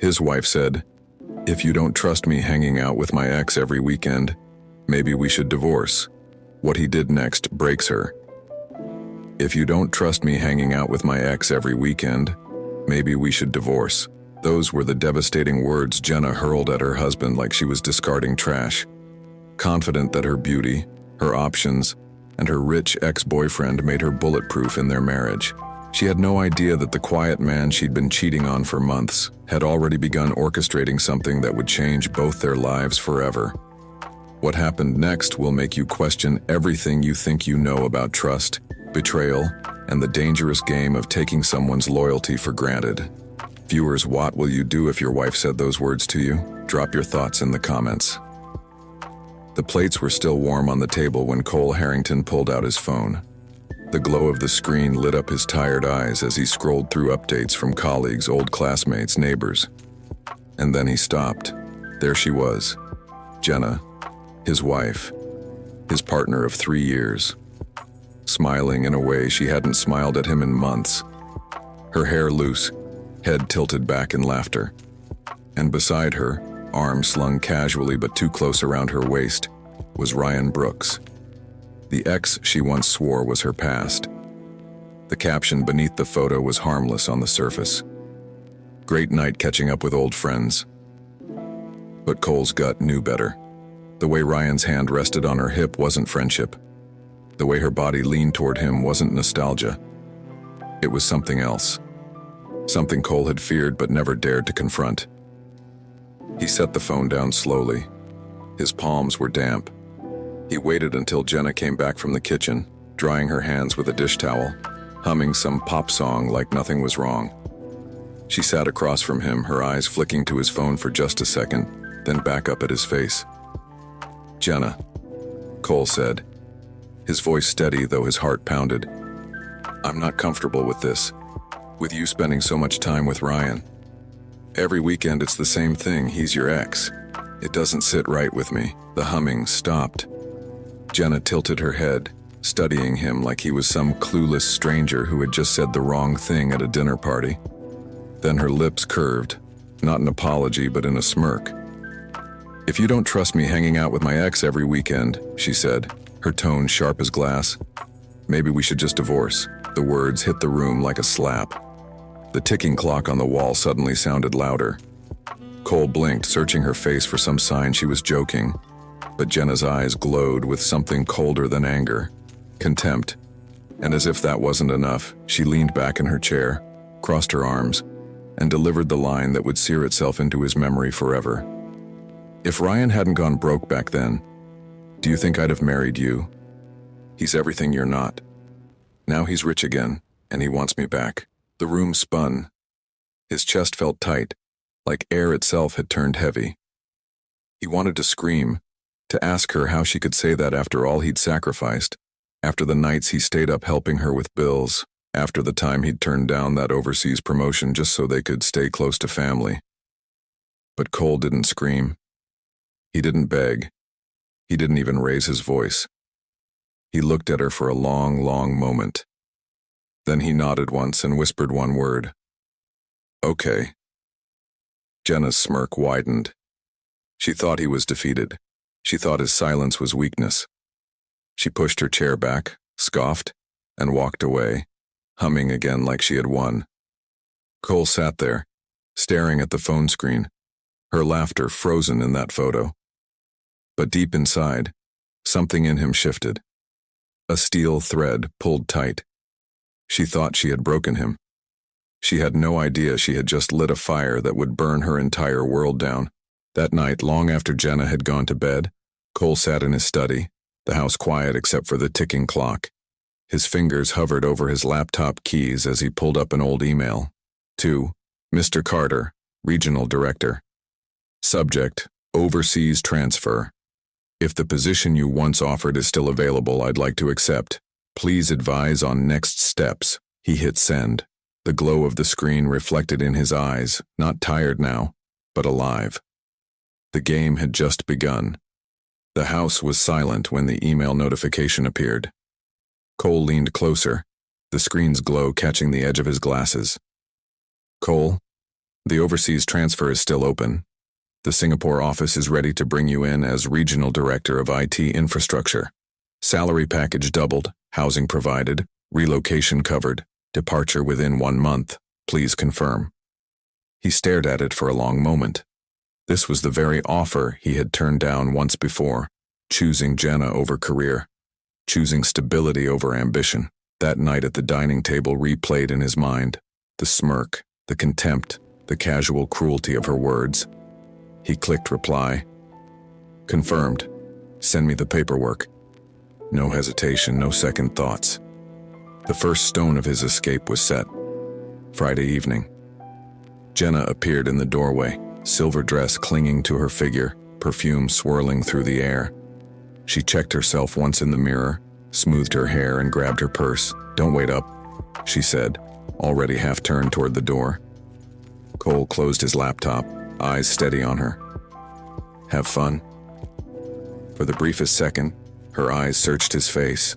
His wife said, "If you don't trust me hanging out with my ex every weekend, maybe we should divorce." What he did next breaks her. "If you don't trust me hanging out with my ex every weekend, maybe we should divorce." Those were the devastating words Jenna hurled at her husband like she was discarding trash. Confident that her beauty, her options, and her rich ex-boyfriend made her bulletproof in their marriage. She had no idea that the quiet man she'd been cheating on for months had already begun orchestrating something that would change both their lives forever. What happened next will make you question everything you think you know about trust, betrayal, and the dangerous game of taking someone's loyalty for granted. Viewers, what will you do if your wife said those words to you? Drop your thoughts in the comments. The plates were still warm on the table when Cole Harrington pulled out his phone. The glow of the screen lit up his tired eyes as he scrolled through updates from colleagues, old classmates, neighbors. And then he stopped. There she was, Jenna, his wife, his partner of 3 years, smiling in a way she hadn't smiled at him in months. Her hair loose, head tilted back in laughter. And beside her, arm slung casually but too close around her waist, was Ryan Brooks. The ex she once swore was her past. The caption beneath the photo was harmless on the surface. "Great night catching up with old friends." But Cole's gut knew better. The way Ryan's hand rested on her hip wasn't friendship. The way her body leaned toward him wasn't nostalgia. It was something else. Something Cole had feared but never dared to confront. He set the phone down slowly. His palms were damp. He waited until Jenna came back from the kitchen, drying her hands with a dish towel, humming some pop song like nothing was wrong. She sat across from him, her eyes flicking to his phone for just a second, then back up at his face. "Jenna," Cole said, his voice steady though his heart pounded. "I'm not comfortable with this, with you spending so much time with Ryan. Every weekend it's the same thing, he's your ex. It doesn't sit right with me." The humming stopped. Jenna tilted her head, studying him like he was some clueless stranger who had just said the wrong thing at a dinner party. Then her lips curved, not an apology but in a smirk. "If you don't trust me hanging out with my ex every weekend," she said, her tone sharp as glass, "maybe we should just divorce." The words hit the room like a slap. The ticking clock on the wall suddenly sounded louder. Cole blinked, searching her face for some sign she was joking, but Jenna's eyes glowed with something colder than anger, contempt. And as if that wasn't enough, she leaned back in her chair, crossed her arms, and delivered the line that would sear itself into his memory forever. "If Ryan hadn't gone broke back then, do you think I'd have married you? He's everything you're not. Now he's rich again, and he wants me back." The room spun. His chest felt tight, like air itself had turned heavy. He wanted to scream, to ask her how she could say that after all he'd sacrificed, after the nights he stayed up helping her with bills, after the time he'd turned down that overseas promotion just so they could stay close to family. But Cole didn't scream. He didn't beg. He didn't even raise his voice. He looked at her for a long, long moment. Then he nodded once and whispered one word. "Okay." Jenna's smirk widened. She thought he was defeated. She thought his silence was weakness. She pushed her chair back, scoffed, and walked away, humming again like she had won. Cole sat there, staring at the phone screen, her laughter frozen in that photo. But deep inside, something in him shifted. A steel thread pulled tight. She thought she had broken him. She had no idea she had just lit a fire that would burn her entire world down. That night, long after Jenna had gone to bed, Cole sat in his study, the house quiet except for the ticking clock. His fingers hovered over his laptop keys as he pulled up an old email. To Mr. Carter, Regional Director. Subject, Overseas Transfer. If the position you once offered is still available, I'd like to accept. Please advise on next steps. He hit send. The glow of the screen reflected in his eyes, not tired now, but alive. The game had just begun. The house was silent when the email notification appeared. Cole leaned closer, the screen's glow catching the edge of his glasses. "Cole?" The overseas transfer is still open. The Singapore office is ready to bring you in as Regional Director of IT Infrastructure. Salary package doubled, housing provided, relocation covered, departure within 1 month. Please confirm. He stared at it for a long moment. This was the very offer he had turned down once before, choosing Jenna over career, choosing stability over ambition. That night at the dining table replayed in his mind, the smirk, the contempt, the casual cruelty of her words. He clicked reply. Confirmed. Send me the paperwork. No hesitation, no second thoughts. The first stone of his escape was set. Friday evening. Jenna appeared in the doorway, silver dress clinging to her figure, perfume swirling through the air. She checked herself once in the mirror, smoothed her hair and grabbed her purse. "Don't wait up," she said, already half turned toward the door. Cole closed his laptop, eyes steady on her. "Have fun." For the briefest second, her eyes searched his face.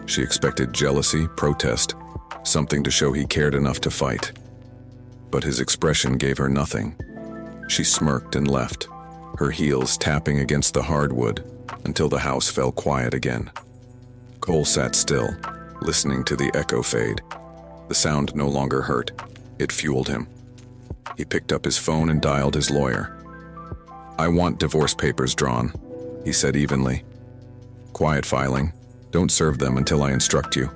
She expected jealousy, protest, something to show he cared enough to fight. But his expression gave her nothing. She smirked and left, her heels tapping against the hardwood until the house fell quiet again. Cole sat still, listening to the echo fade. The sound no longer hurt. It fueled him. He picked up his phone and dialed his lawyer. "I want divorce papers drawn," he said evenly. "Quiet filing. Don't serve them until I instruct you."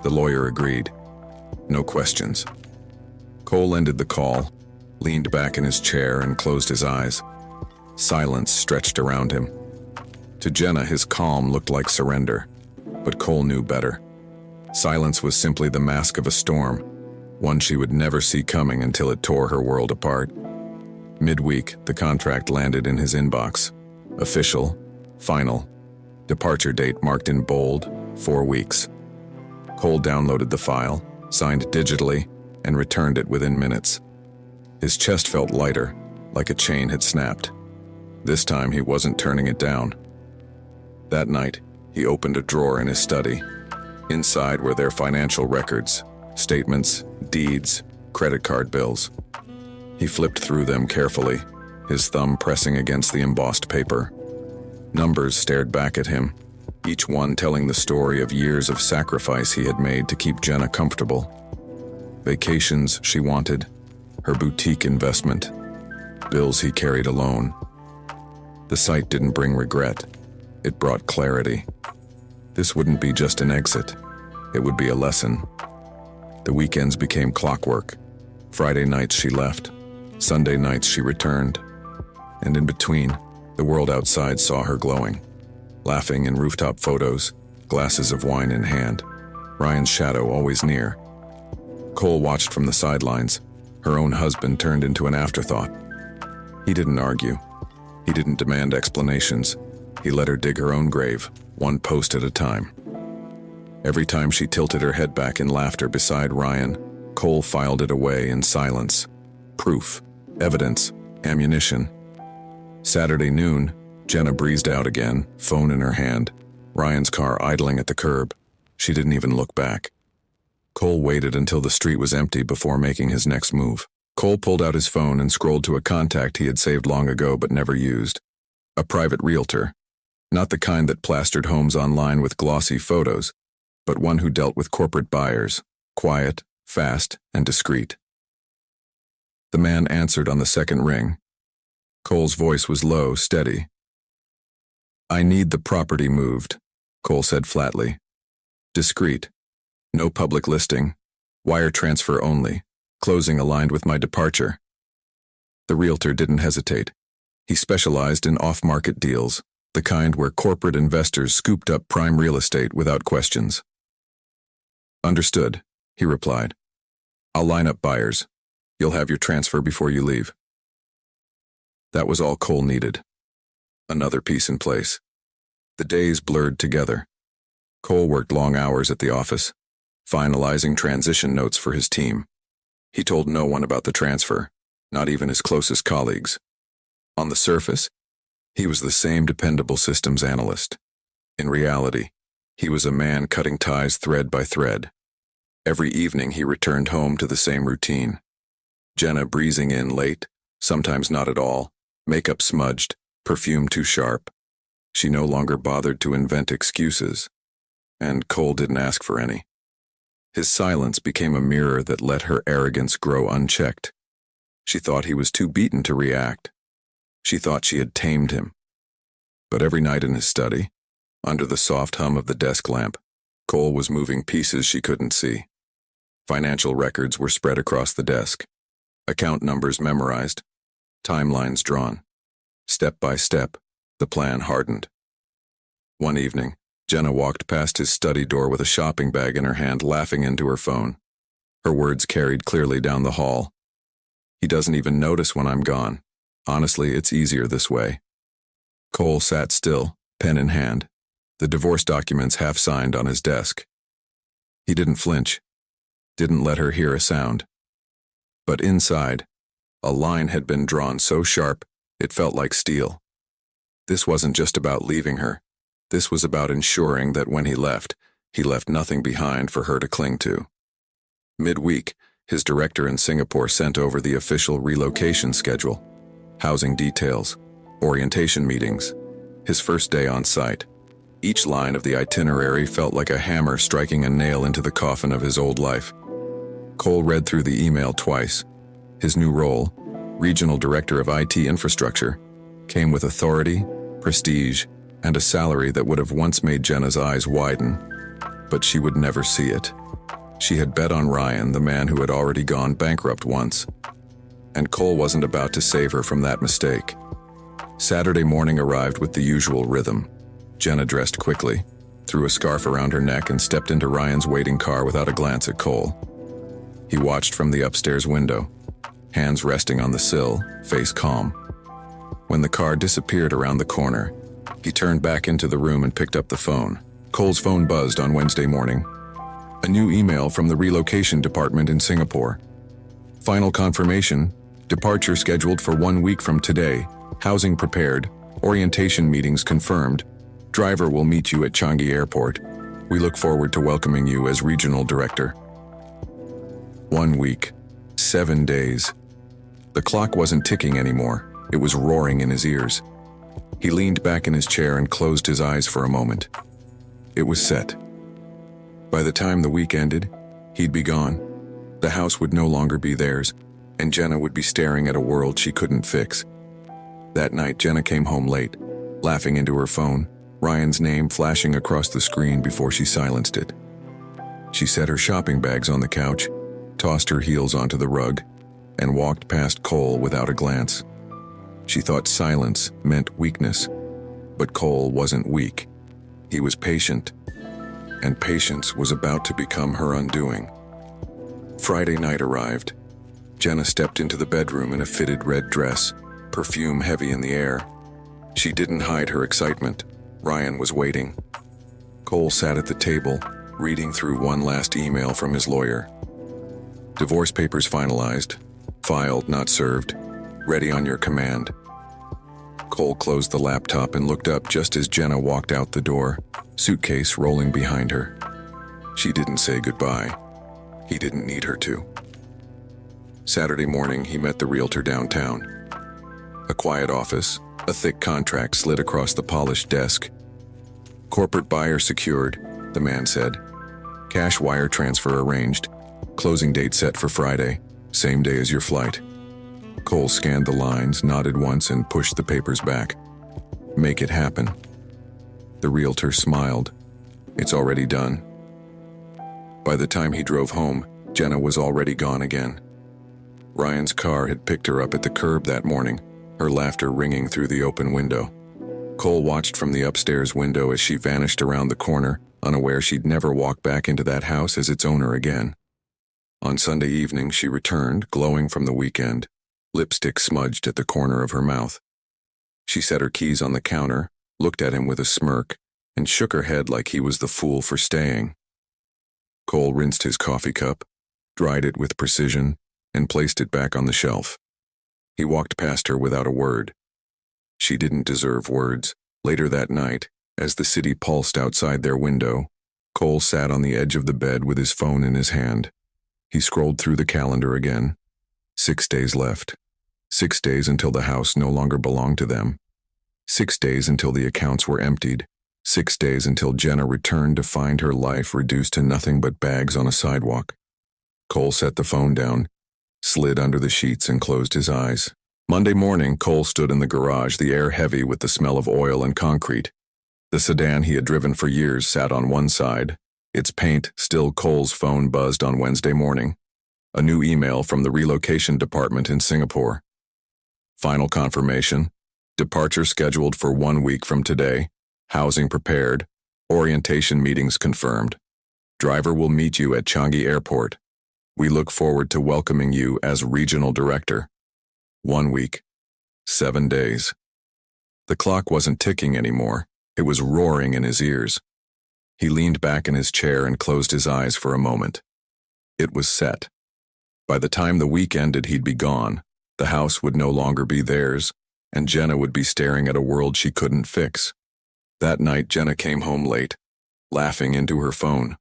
The lawyer agreed. No questions. Cole ended the call, leaned back in his chair and closed his eyes. Silence stretched around him. To Jenna, his calm looked like surrender, but Cole knew better. Silence was simply the mask of a storm, one she would never see coming until it tore her world apart. Midweek, the contract landed in his inbox. Official, final, departure date marked in bold, 4 weeks. Cole downloaded the file, signed digitally, and returned it within minutes. His chest felt lighter, like a chain had snapped. This time he wasn't turning it down. That night, he opened a drawer in his study. Inside were their financial records, statements, deeds, credit card bills. He flipped through them carefully, his thumb pressing against the embossed paper. Numbers stared back at him, each one telling the story of years of sacrifice he had made to keep Jenna comfortable. Vacations she wanted, her boutique investment, bills he carried alone. The sight didn't bring regret. It brought clarity. This wouldn't be just an exit. It would be a lesson. The weekends became clockwork. Friday nights she left. Sunday nights she returned. And in between, the world outside saw her glowing, laughing in rooftop photos, glasses of wine in hand, Ryan's shadow always near. Cole watched from the sidelines, her own husband turned into an afterthought. He didn't argue. He didn't demand explanations. He let her dig her own grave, one post at a time. Every time she tilted her head back in laughter beside Ryan, Cole filed it away in silence. Proof, evidence, ammunition. Saturday noon, Jenna breezed out again, phone in her hand, Ryan's car idling at the curb. She didn't even look back. Cole waited until the street was empty before making his next move. Cole pulled out his phone and scrolled to a contact he had saved long ago but never used. A private realtor. Not the kind that plastered homes online with glossy photos, but one who dealt with corporate buyers, quiet, fast, and discreet. The man answered on the second ring. Cole's voice was low, steady. "I need the property moved," Cole said flatly. "Discreet. No public listing. Wire transfer only. Closing aligned with my departure." The realtor didn't hesitate. He specialized in off-market deals, the kind where corporate investors scooped up prime real estate without questions. "Understood," he replied. "I'll line up buyers. You'll have your transfer before you leave." That was all Cole needed. Another piece in place. The days blurred together. Cole worked long hours at the office, finalizing transition notes for his team. He told no one about the transfer, not even his closest colleagues. On the surface, he was the same dependable systems analyst. In reality, he was a man cutting ties thread by thread. Every evening he returned home to the same routine. Jenna breezing in late, sometimes not at all, makeup smudged, perfume too sharp. She no longer bothered to invent excuses, and Cole didn't ask for any. His silence became a mirror that let her arrogance grow unchecked. She thought he was too beaten to react. She thought she had tamed him. But every night in his study, under the soft hum of the desk lamp, Cole was moving pieces she couldn't see. Financial records were spread across the desk, account numbers memorized, timelines drawn. Step by step, the plan hardened. One evening, Jenna walked past his study door with a shopping bag in her hand, laughing into her phone. Her words carried clearly down the hall. "He doesn't even notice when I'm gone. Honestly, it's easier this way." Cole sat still, pen in hand, the divorce documents half signed on his desk. He didn't flinch, didn't let her hear a sound. But inside, a line had been drawn so sharp it felt like steel. This wasn't just about leaving her. This was about ensuring that when he left nothing behind for her to cling to. Midweek, his director in Singapore sent over the official relocation schedule, housing details, orientation meetings, his first day on site. Each line of the itinerary felt like a hammer striking a nail into the coffin of his old life. Cole read through the email twice. His new role, Regional Director of IT Infrastructure, came with authority, prestige, and a salary that would have once made Jenna's eyes widen. But she would never see it. She had bet on Ryan, the man who had already gone bankrupt once. And Cole wasn't about to save her from that mistake. Saturday morning arrived with the usual rhythm. Jenna dressed quickly, threw a scarf around her neck, and stepped into Ryan's waiting car without a glance at Cole. He watched from the upstairs window, hands resting on the sill, face calm. When the car disappeared around the corner, he turned back into the room and picked up the phone. Cole's phone buzzed on Wednesday morning. A new email from the relocation department in Singapore. Final confirmation, departure scheduled for 1 week from today, housing prepared, orientation meetings confirmed. Driver will meet you at Changi Airport. We look forward to welcoming you as regional director. 1 week, 7 days. The clock wasn't ticking anymore. It was roaring in his ears. He leaned back in his chair and closed his eyes for a moment. It was set. By the time the week ended, he'd be gone. The house would no longer be theirs, and Jenna would be staring at a world she couldn't fix. That night, Jenna came home late, laughing into her phone, Ryan's name flashing across the screen before she silenced it. She set her shopping bags on the couch, tossed her heels onto the rug, and walked past Cole without a glance. She thought silence meant weakness, but Cole wasn't weak. He was patient, and patience was about to become her undoing. Friday night arrived. Jenna stepped into the bedroom in a fitted red dress, perfume heavy in the air. She didn't hide her excitement. Ryan was waiting. Cole sat at the table, reading through one last email from his lawyer. Divorce papers finalized, filed, not served, ready on your command. Cole closed the laptop and looked up just as Jenna walked out the door, suitcase rolling behind her. She didn't say goodbye. He didn't need her to. Saturday morning, he met the realtor downtown. A quiet office, a thick contract slid across the polished desk. Corporate buyer secured, the man said. Cash wire transfer arranged. Closing date set for Friday, same day as your flight. Cole scanned the lines, nodded once, and pushed the papers back. Make it happen. The realtor smiled. It's already done. By the time he drove home, Jenna was already gone again. Ryan's car had picked her up at the curb that morning, her laughter ringing through the open window. Cole watched from the upstairs window as she vanished around the corner, unaware she'd never walk back into that house as its owner again. On Sunday evening, she returned, glowing from the weekend, lipstick smudged at the corner of her mouth. She set her keys on the counter, looked at him with a smirk, and shook her head like he was the fool for staying. Cole rinsed his coffee cup, dried it with precision, and placed it back on the shelf. He walked past her without a word. She didn't deserve words. Later that night, as the city pulsed outside their window, Cole sat on the edge of the bed with his phone in his hand. He scrolled through the calendar again. 6 days left. 6 days until the house no longer belonged to them. 6 days until the accounts were emptied. 6 days until Jenna returned to find her life reduced to nothing but bags on a sidewalk. Cole set the phone down, slid under the sheets, and closed his eyes. Monday morning, Cole stood in the garage, the air heavy with the smell of oil and concrete. The sedan he had driven for years sat on one side, its paint still. Cole's phone buzzed on Wednesday morning. A new email from the relocation department in Singapore. Final confirmation. Departure scheduled for 1 week from today. Housing prepared. Orientation meetings confirmed. Driver will meet you at Changi Airport. We look forward to welcoming you as regional director. 1 week. 7 days. The clock wasn't ticking anymore. It was roaring in his ears. He leaned back in his chair and closed his eyes for a moment. It was set. By the time the week ended, he'd be gone. The house would no longer be theirs, and Jenna would be staring at a world she couldn't fix. That night, Jenna came home late, laughing into her phone,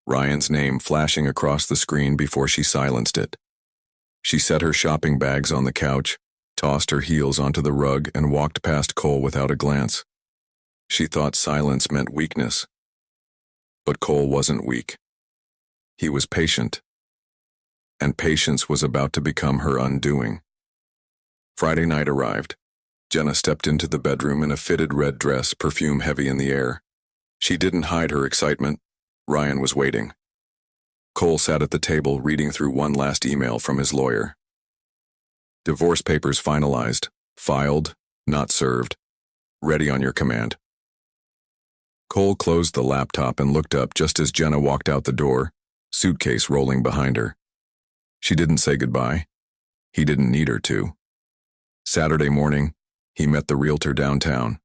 Ryan's name flashing across the screen before she silenced it. She set her shopping bags on the couch, tossed her heels onto the rug, and walked past Cole without a glance. She thought silence meant weakness. But Cole wasn't weak. He was patient. And patience was about to become her undoing. Friday night arrived. Jenna stepped into the bedroom in a fitted red dress, perfume heavy in the air. She didn't hide her excitement. Ryan was waiting. Cole sat at the table reading through one last email from his lawyer. Divorce papers finalized, filed, not served. Ready on your command. Cole closed the laptop and looked up just as Jenna walked out the door, suitcase rolling behind her. She didn't say goodbye. He didn't need her to. Saturday morning, he met the realtor downtown.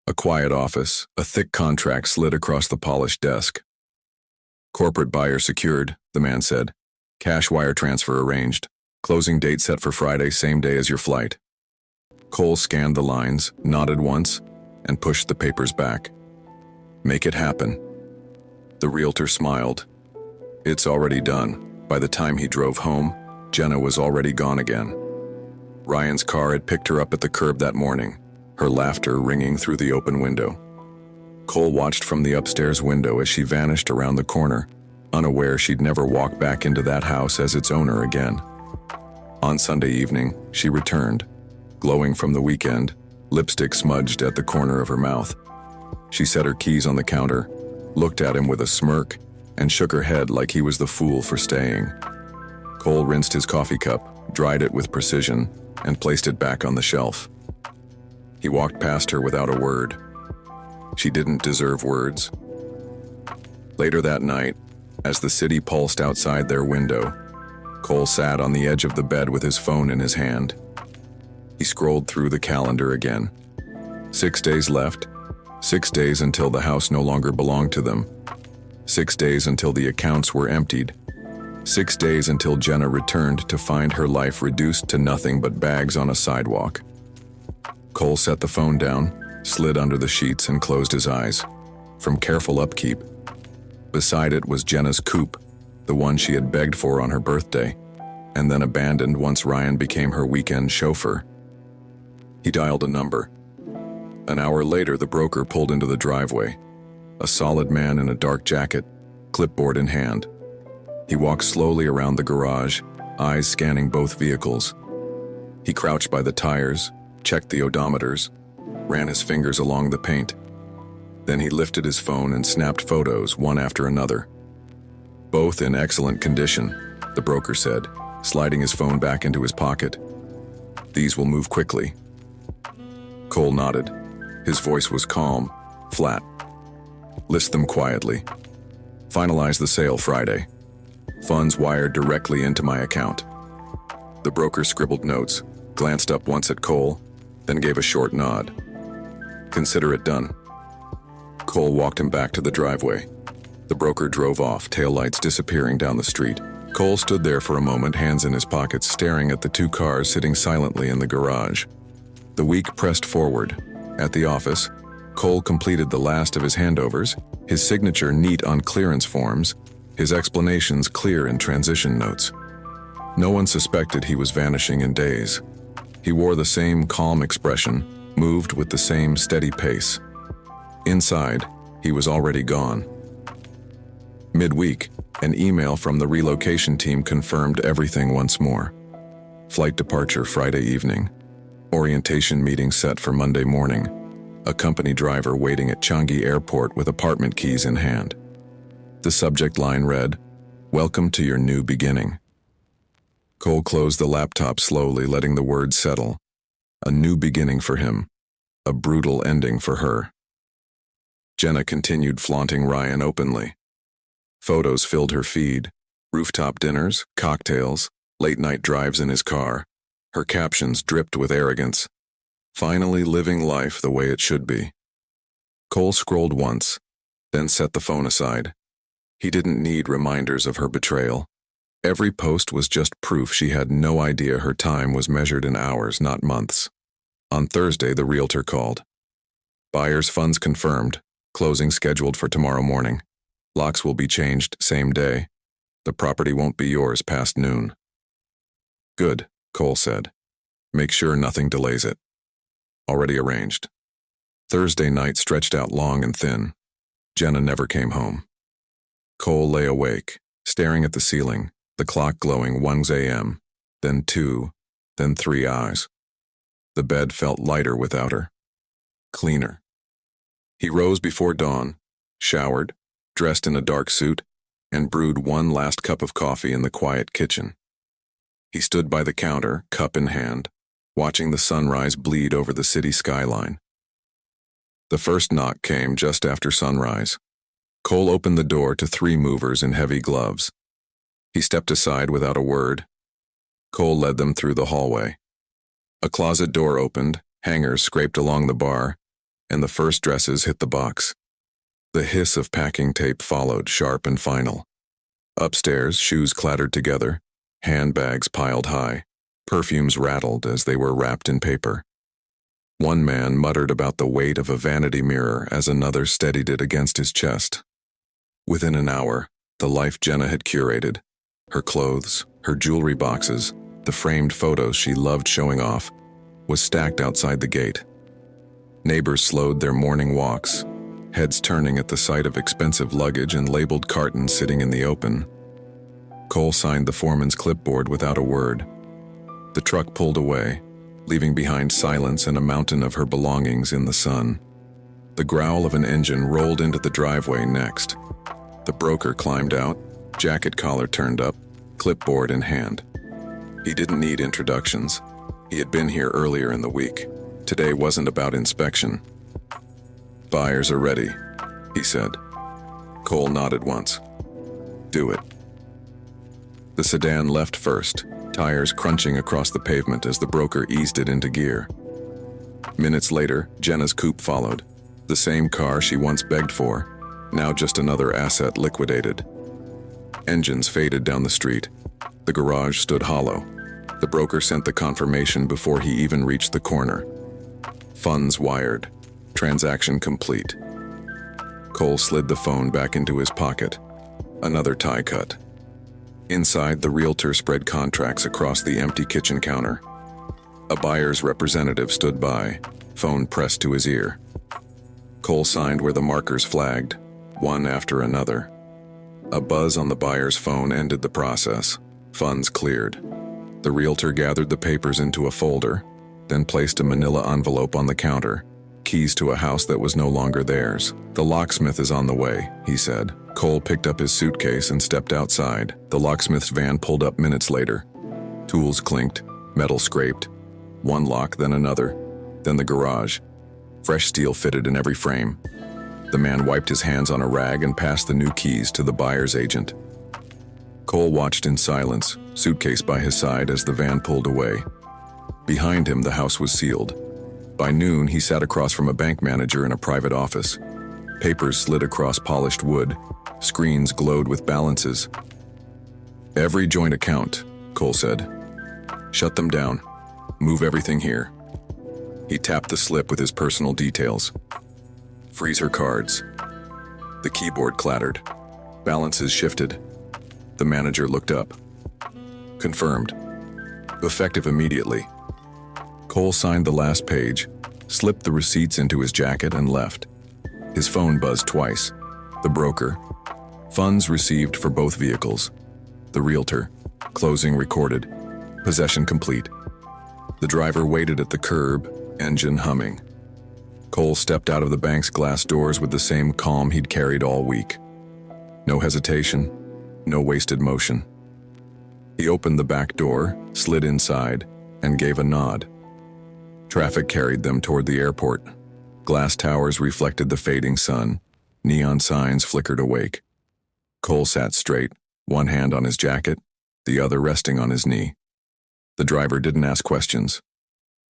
A quiet office, a thick contract slid across the polished desk. Corporate buyer secured, the man said. Cash wire transfer arranged. Closing date set for Friday, same day as your flight. Cole scanned the lines, nodded once, and pushed the papers back. Make it happen. The realtor smiled. It's already done. By the time he drove home, Jenna was already gone again. Ryan's car had picked her up at the curb that morning, her laughter ringing through the open window. Cole watched from the upstairs window as she vanished around the corner, unaware she'd never walk back into that house as its owner again. On Sunday evening, she returned, glowing from the weekend, lipstick smudged at the corner of her mouth. She set her keys on the counter, looked at him with a smirk, and shook her head like he was the fool for staying. Cole rinsed his coffee cup, dried it with precision, and placed it back on the shelf. He walked past her without a word. She didn't deserve words. Later that night, as the city pulsed outside their window, Cole sat on the edge of the bed with his phone in his hand. He scrolled through the calendar again. 6 days left. 6 days until the house no longer belonged to them. 6 days until the accounts were emptied. 6 days until Jenna returned to find her life reduced to nothing but bags on a sidewalk. Cole set the phone down, slid under the sheets, and closed his eyes. From careful upkeep. Beside it was Jenna's coupe, the one she had begged for on her birthday, and then abandoned once Ryan became her weekend chauffeur. He dialed a number. An hour later, the broker pulled into the driveway. A solid man in a dark jacket, clipboard in hand. He walked slowly around the garage, eyes scanning both vehicles. He crouched by the tires, checked the odometers, ran his fingers along the paint. Then he lifted his phone and snapped photos one after another. Both in excellent condition, the broker said, sliding his phone back into his pocket. These will move quickly. Cole nodded. His voice was calm, flat. List them quietly. Finalize the sale Friday. Funds wired directly into my account. The broker scribbled notes, glanced up once at Cole, then gave a short nod. Consider it done. Cole walked him back to the driveway. The broker drove off, taillights disappearing down the street. Cole stood there for a moment, hands in his pockets, staring at the two cars sitting silently in the garage. The week pressed forward. At the office, Cole completed the last of his handovers, his signature neat on clearance forms, his explanations clear in transition notes. No one suspected he was vanishing in days. He wore the same calm expression, moved with the same steady pace. Inside, he was already gone. Midweek, an email from the relocation team confirmed everything once more. Flight departure Friday evening. Orientation meeting set for Monday morning. A company driver waiting at Changi Airport with apartment keys in hand. The subject line read, "Welcome to your new beginning." Cole closed the laptop slowly, letting the words settle. A new beginning for him. A brutal ending for her. Jenna continued flaunting Ryan openly. Photos filled her feed. Rooftop dinners, cocktails, late-night drives in his car. Her captions dripped with arrogance. Finally living life the way it should be. Cole scrolled once, then set the phone aside. He didn't need reminders of her betrayal. Every post was just proof she had no idea her time was measured in hours, not months. On Thursday, the realtor called. Buyer's funds confirmed. Closing scheduled for tomorrow morning. Locks will be changed same day. The property won't be yours past noon. Good, Cole said. Make sure nothing delays it. Already arranged. Thursday night stretched out long and thin. Jenna never came home. Cole lay awake, staring at the ceiling, the clock glowing 1 a.m., then 2, then 3 hours. The bed felt lighter without her. Cleaner. He rose before dawn, showered, dressed in a dark suit, and brewed one last cup of coffee in the quiet kitchen. He stood by the counter, cup in hand, watching the sunrise bleed over the city skyline. The first knock came just after sunrise. Cole opened the door to 3 movers in heavy gloves. He stepped aside without a word. Cole led them through the hallway. A closet door opened, hangers scraped along the bar, and the first dresses hit the box. The hiss of packing tape followed, sharp and final. Upstairs, shoes clattered together, handbags piled high, perfumes rattled as they were wrapped in paper. One man muttered about the weight of a vanity mirror as another steadied it against his chest. Within an hour, the life Jenna had curated, her clothes, her jewelry boxes, the framed photos she loved showing off, was stacked outside the gate. Neighbors slowed their morning walks, heads turning at the sight of expensive luggage and labeled cartons sitting in the open. Cole signed the foreman's clipboard without a word. The truck pulled away, leaving behind silence and a mountain of her belongings in the sun. The growl of an engine rolled into the driveway next. The broker climbed out, jacket collar turned up, clipboard in hand. He didn't need introductions. He had been here earlier in the week. Today wasn't about inspection. "Buyers are ready," he said. Cole nodded once. "Do it." The sedan left first, tires crunching across the pavement as the broker eased it into gear. Minutes later, Jenna's coupe followed. The same car she once begged for, now just another asset liquidated. Engines faded down the street. The garage stood hollow. The broker sent the confirmation before he even reached the corner. Funds wired. Transaction complete. Cole slid the phone back into his pocket. Another tie cut. Inside, the realtor spread contracts across the empty kitchen counter. A buyer's representative stood by, phone pressed to his ear. Cole signed where the markers flagged, one after another. A buzz on the buyer's phone ended the process. Funds cleared. The realtor gathered the papers into a folder, then placed a manila envelope on the counter, keys to a house that was no longer theirs. "The locksmith is on the way," he said. Cole picked up his suitcase and stepped outside. The locksmith's van pulled up minutes later. Tools clinked, metal scraped. One lock, then another, then the garage. Fresh steel fitted in every frame. The man wiped his hands on a rag and passed the new keys to the buyer's agent. Cole watched in silence, suitcase by his side as the van pulled away. Behind him, the house was sealed. By noon, he sat across from a bank manager in a private office. Papers slid across polished wood. Screens glowed with balances. "Every joint account," Cole said. "Shut them down. Move everything here." He tapped the slip with his personal details. "Freeze her cards." The keyboard clattered. Balances shifted. The manager looked up. Confirmed. Effective immediately. Cole signed the last page, slipped the receipts into his jacket and left. His phone buzzed twice. The broker. Funds received for both vehicles. The realtor. Closing recorded. Possession complete. The driver waited at the curb, engine humming. Cole stepped out of the bank's glass doors with the same calm he'd carried all week. No hesitation, no wasted motion. He opened the back door, slid inside, and gave a nod. Traffic carried them toward the airport. Glass towers reflected the fading sun. Neon signs flickered awake. Cole sat straight, one hand on his jacket, the other resting on his knee. The driver didn't ask questions.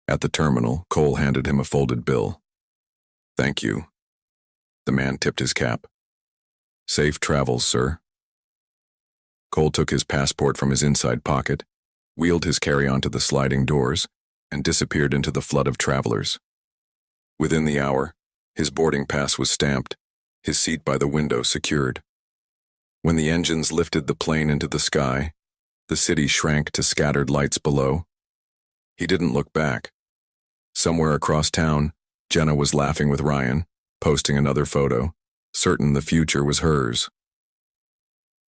At the terminal, Cole handed him a folded bill. "Thank you." The man tipped his cap. "Safe travels, sir." Cole took his passport from his inside pocket, wheeled his carry-on to the sliding doors, and disappeared into the flood of travelers. Within the hour, his boarding pass was stamped, his seat by the window secured. When the engines lifted the plane into the sky, the city shrank to scattered lights below. He didn't look back. Somewhere across town, Jenna was laughing with Ryan, posting another photo, certain the future was hers.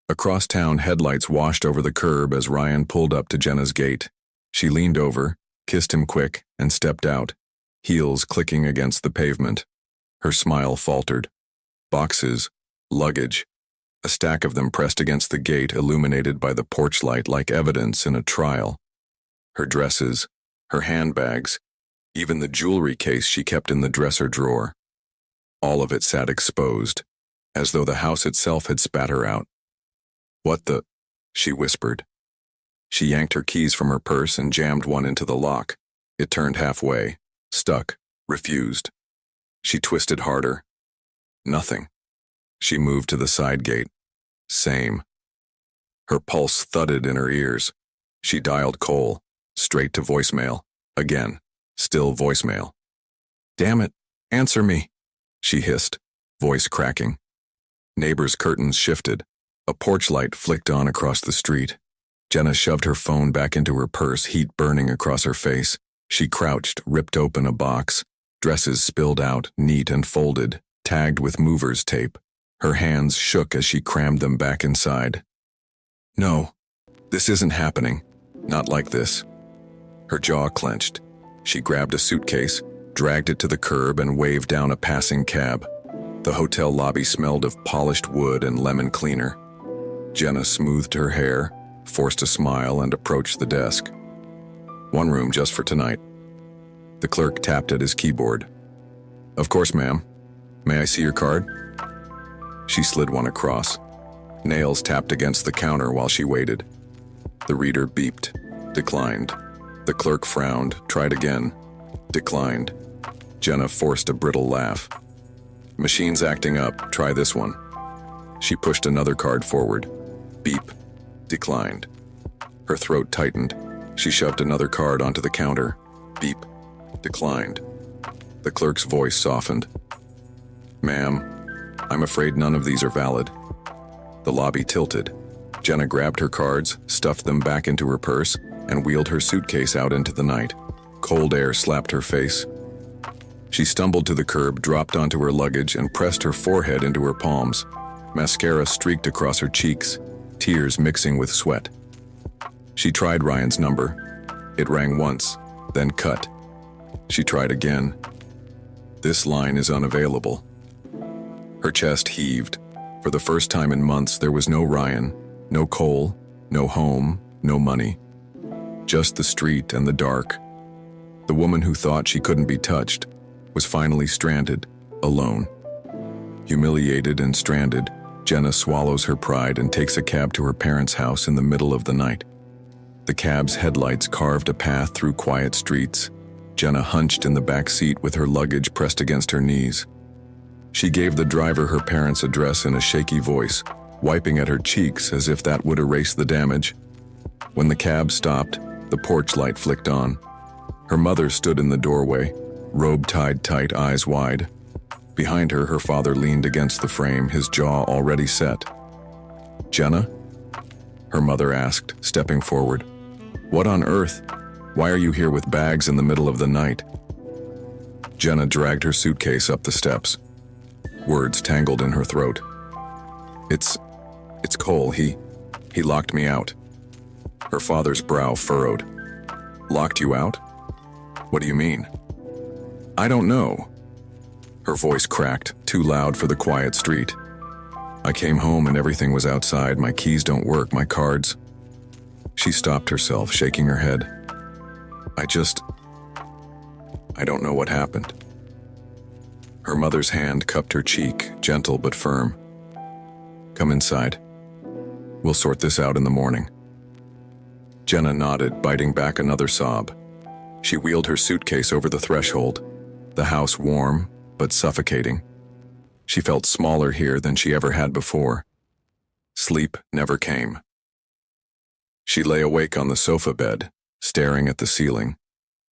Across town, headlights washed over the curb as Ryan pulled up to Jenna's gate. She leaned over, kissed him quick, and stepped out, heels clicking against the pavement. Her smile faltered. Boxes, luggage, a stack of them pressed against the gate illuminated by the porch light like evidence in a trial. Her dresses, her handbags, even the jewelry case she kept in the dresser drawer. All of it sat exposed, as though the house itself had spat her out. "What the?" she whispered. She yanked her keys from her purse and jammed one into the lock. It turned halfway, stuck, refused. She twisted harder. Nothing. She moved to the side gate. Same. Her pulse thudded in her ears. She dialed Cole, straight to voicemail. Again, still voicemail. "Damn it, answer me," she hissed, voice cracking. Neighbors' curtains shifted. A porch light flicked on across the street. Jenna shoved her phone back into her purse, heat burning across her face. She crouched, ripped open a box. Dresses spilled out, neat and folded, tagged with movers tape. Her hands shook as she crammed them back inside. "No, this isn't happening. Not like this." Her jaw clenched. She grabbed a suitcase, dragged it to the curb, and waved down a passing cab. The hotel lobby smelled of polished wood and lemon cleaner. Jenna smoothed her hair, forced a smile, and approached the desk. "One room just for tonight." The clerk tapped at his keyboard. "Of course, ma'am. May I see your card?" She slid one across. Nails tapped against the counter while she waited. The reader beeped. Declined. The clerk frowned, tried again. Declined. Jenna forced a brittle laugh. "Machine's acting up. Try this one." She pushed another card forward. Beep. Declined. Her throat tightened. She shoved another card onto the counter. Beep. Declined. The clerk's voice softened. "Ma'am, I'm afraid none of these are valid." The lobby tilted. Jenna grabbed her cards, stuffed them back into her purse, and wheeled her suitcase out into the night. Cold air slapped her face. She stumbled to the curb, dropped onto her luggage, and pressed her forehead into her palms. Mascara streaked across her cheeks, tears mixing with sweat. She tried Ryan's number. It rang once, then cut. She tried again. "This line is unavailable." Her chest heaved. For the first time in months, there was no Ryan, no Cole, no home, no money. Just the street and the dark. The woman who thought she couldn't be touched was finally stranded, alone. Humiliated and stranded, Jenna swallows her pride and takes a cab to her parents' house in the middle of the night. The cab's headlights carved a path through quiet streets. Jenna hunched in the back seat with her luggage pressed against her knees. She gave the driver her parents' address in a shaky voice, wiping at her cheeks as if that would erase the damage. When the cab stopped, the porch light flicked on. Her mother stood in the doorway, robe tied tight, eyes wide. Behind her, her father leaned against the frame, his jaw already set. "Jenna?" her mother asked, stepping forward. "What on earth? Why are you here with bags in the middle of the night?" Jenna dragged her suitcase up the steps. Words tangled in her throat. It's Cole. He locked me out." Her father's brow furrowed. "Locked you out? What do you mean?" "I don't know." Her voice cracked, too loud for the quiet street. "I came home and everything was outside. My keys don't work, my cards." She stopped herself, shaking her head. I don't know what happened." Her mother's hand cupped her cheek, gentle but firm. "Come inside. We'll sort this out in the morning." Jenna nodded, biting back another sob. She wheeled her suitcase over the threshold, the house warm but suffocating. She felt smaller here than she ever had before. Sleep never came. She lay awake on the sofa bed, staring at the ceiling,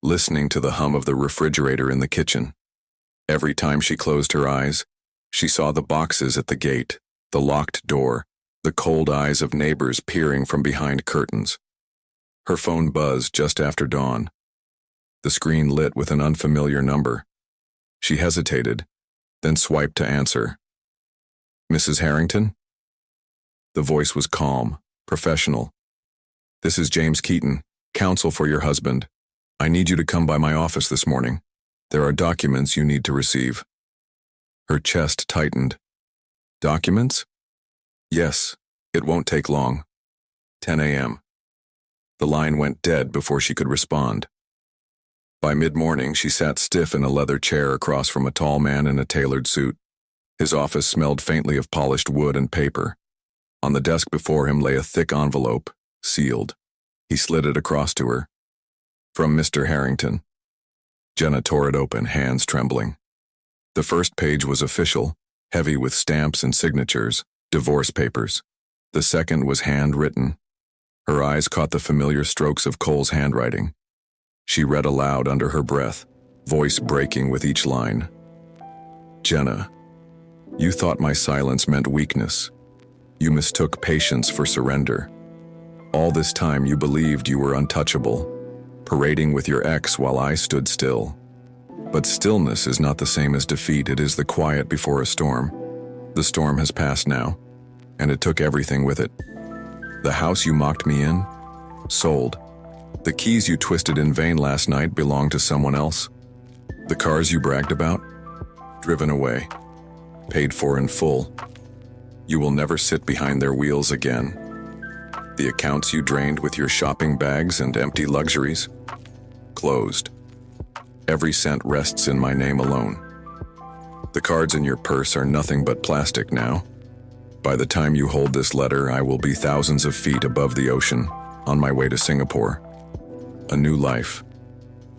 listening to the hum of the refrigerator in the kitchen. Every time she closed her eyes, she saw the boxes at the gate, the locked door, the cold eyes of neighbors peering from behind curtains. Her phone buzzed just after dawn. The screen lit with an unfamiliar number. She hesitated, then swiped to answer. "Mrs. Harrington?" The voice was calm, professional. "This is James Keaton, counsel for your husband. I need you to come by my office this morning. There are documents you need to receive." Her chest tightened. "Documents?" "Yes, it won't take long." 10 a.m. The line went dead before she could respond. By mid-morning, she sat stiff in a leather chair across from a tall man in a tailored suit. His office smelled faintly of polished wood and paper. On the desk before him lay a thick envelope, sealed. He slid it across to her. "From Mr. Harrington." Jenna tore it open, hands trembling. The first page was official, heavy with stamps and signatures, divorce papers. The second was handwritten. Her eyes caught the familiar strokes of Cole's handwriting. She read aloud under her breath, voice breaking with each line. "Jenna, you thought my silence meant weakness. You mistook patience for surrender. All this time you believed you were untouchable, parading with your ex while I stood still. But stillness is not the same as defeat. It is the quiet before a storm. The storm has passed now, and it took everything with it. The house you mocked me in, sold. The keys you twisted in vain last night belonged to someone else. The cars you bragged about, driven away, paid for in full. You will never sit behind their wheels again. The accounts you drained with your shopping bags and empty luxuries, closed. Every cent rests in my name alone. The cards in your purse are nothing but plastic now. By the time you hold this letter, I will be thousands of feet above the ocean, on my way to Singapore. A new life,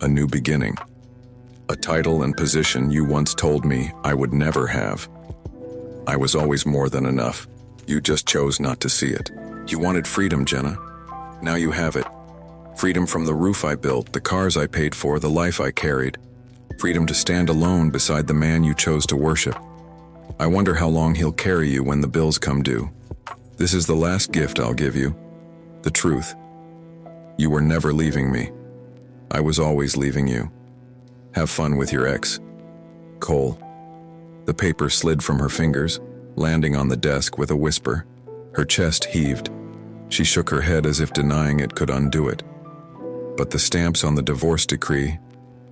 a new beginning. A title and position you once told me I would never have. I was always more than enough. You just chose not to see it. You wanted freedom, Jenna. Now you have it. Freedom from the roof I built, the cars I paid for, the life I carried. Freedom to stand alone beside the man you chose to worship. I wonder how long he'll carry you when the bills come due. This is the last gift I'll give you. The truth. You were never leaving me. I was always leaving you. Have fun with your ex. Cole." The paper slid from her fingers, landing on the desk with a whisper. Her chest heaved. She shook her head as if denying it could undo it. But the stamps on the divorce decree,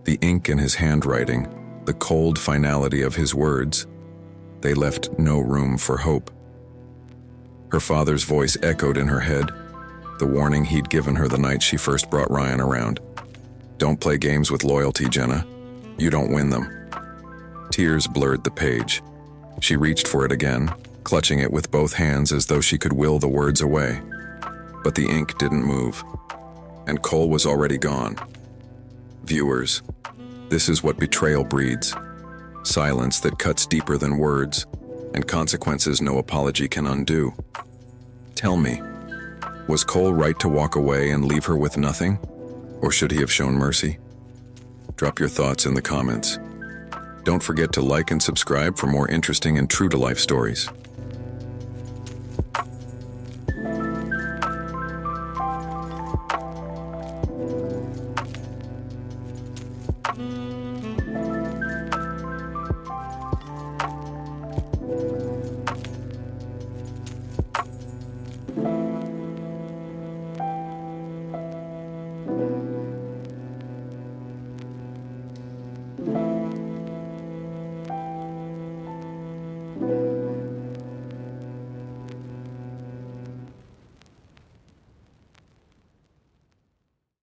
the ink in his handwriting, the cold finality of his words, they left no room for hope. Her father's voice echoed in her head, the warning he'd given her the night she first brought Ryan around. "Don't play games with loyalty, Jenna. You don't win them." Tears blurred the page. She reached for it again, clutching it with both hands as though she could will the words away. But the ink didn't move, and Cole was already gone. Viewers, this is what betrayal breeds. Silence that cuts deeper than words, and consequences no apology can undo. Tell me, was Cole right to walk away and leave her with nothing? Or should he have shown mercy? Drop your thoughts in the comments. Don't forget to like and subscribe for more interesting and true-to-life stories.